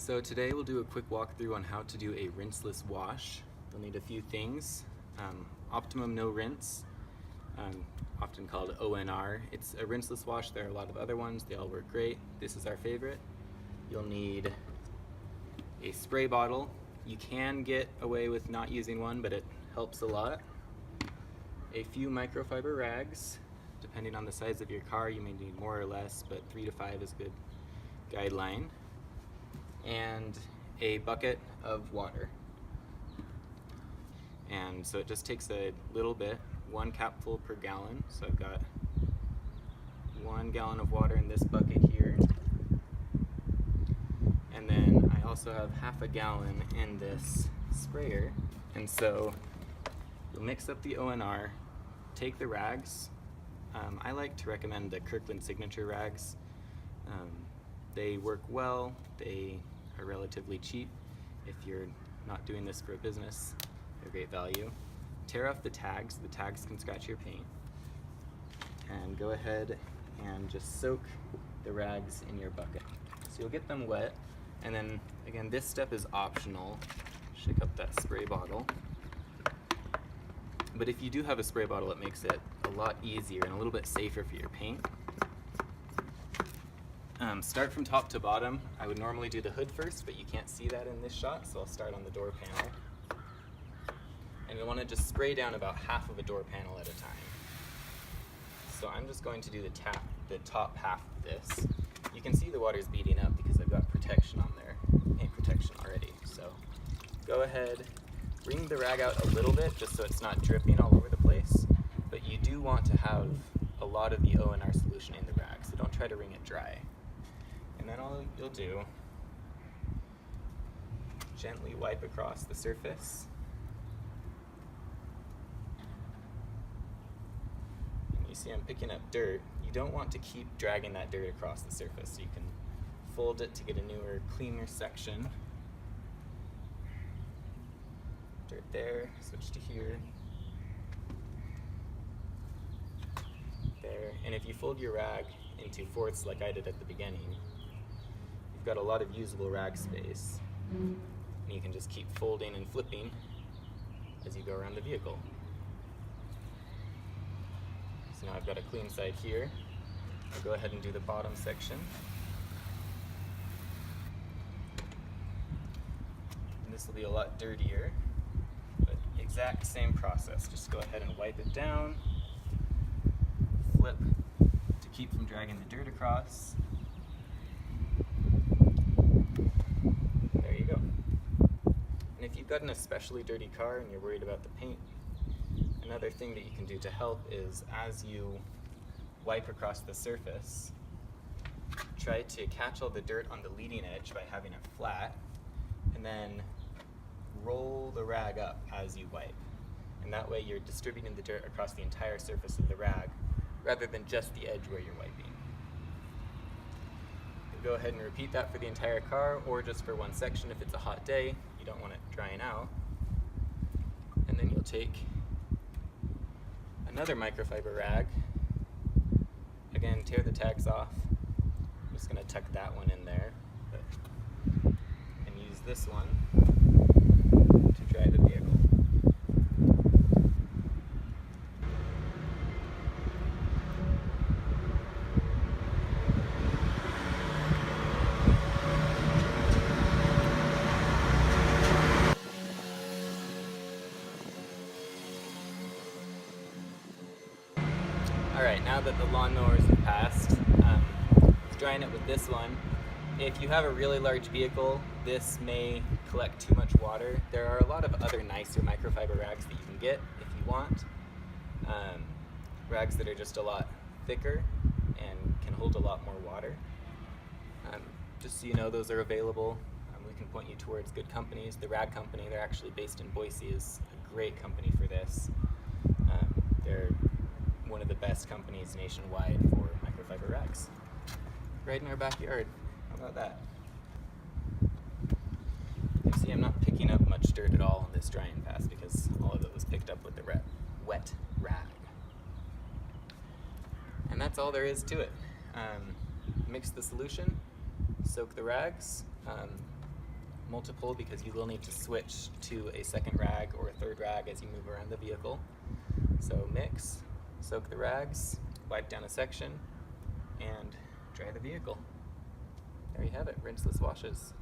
So today we'll do a quick walkthrough on how to do a rinseless wash. You'll need a few things. Optimum no rinse, often called ONR. It's a rinseless wash. There are a lot of other ones. They all work great. This is our favorite. You'll need a spray bottle. You can get away with not using one, but it helps a lot. A few microfiber rags. Depending on the size of your car, you may need more or less, but 3 to 5 is a good guideline. And a bucket of water. And so it just takes a little bit, 1 capful per gallon. So I've got 1 gallon of water in this bucket here. And then I also have half a gallon in this sprayer. And so you'll mix up the ONR, take the rags. I like to recommend the Kirkland Signature rags. They work well, they are relatively cheap. If you're not doing this for a business, they're great value. Tear off the tags can scratch your paint. And go ahead and just soak the rags in your bucket. So you'll get them wet, and then again, this step is optional. Shake up that spray bottle. But if you do have a spray bottle, it makes it a lot easier and a little bit safer for your paint. Start from top to bottom. I would normally do the hood first, but you can't see that in this shot, so I'll start on the door panel. And you'll want to just spray down about half of a door panel at a time. So I'm just going to do the top half of this. You can see the water's beading up because I've got protection on there, paint protection already. So go ahead, wring the rag out a little bit just so it's not dripping all over the place, but you do want to have a lot of the ONR solution in the rag, so don't try to wring it dry. And then all you'll do, gently wipe across the surface. And you see I'm picking up dirt. You don't want to keep dragging that dirt across the surface, so you can fold it to get a newer, cleaner section. Dirt there, switch to here. There. And if you fold your rag into fourths like I did at the beginning, you've got a lot of usable rag space. And you can just keep folding and flipping as you go around the vehicle. So now I've got a clean side here. I'll go ahead and do the bottom section. And this will be a lot dirtier, but exact same process. Just go ahead and wipe it down, flip to keep from dragging the dirt across. There you go. And if you've got an especially dirty car and you're worried about the paint, another thing that you can do to help is as you wipe across the surface, try to catch all the dirt on the leading edge by having it flat, and then roll the rag up as you wipe. And that way you're distributing the dirt across the entire surface of the rag rather than just the edge where you're wiping. Go ahead and repeat that for the entire car or just for one section if it's a hot day. You don't want it drying out. And then you'll take another microfiber rag. Again, tear the tags off. I'm just going to tuck that one in there. And use this one to dry the vehicle. Alright, now that the lawnmowers have passed, drying it with this one. If you have a really large vehicle, this may collect too much water. There are a lot of other nicer microfiber rags that you can get if you want. Rags that are just a lot thicker and can hold a lot more water. Just so you know, those are available. We can point you towards good companies. The Rag Company, they're actually based in Boise, is a great company for this. They're one of the best companies nationwide for microfiber rags. Right in our backyard. How about that? You can see I'm not picking up much dirt at all on this drying pass because all of it was picked up with the wet rag. And that's all there is to it. Mix the solution, soak the rags, multiple because you will need to switch to a second rag or a third rag as you move around the vehicle. So mix, soak the rags, wipe down a section, and dry the vehicle. There you have it, rinseless washes.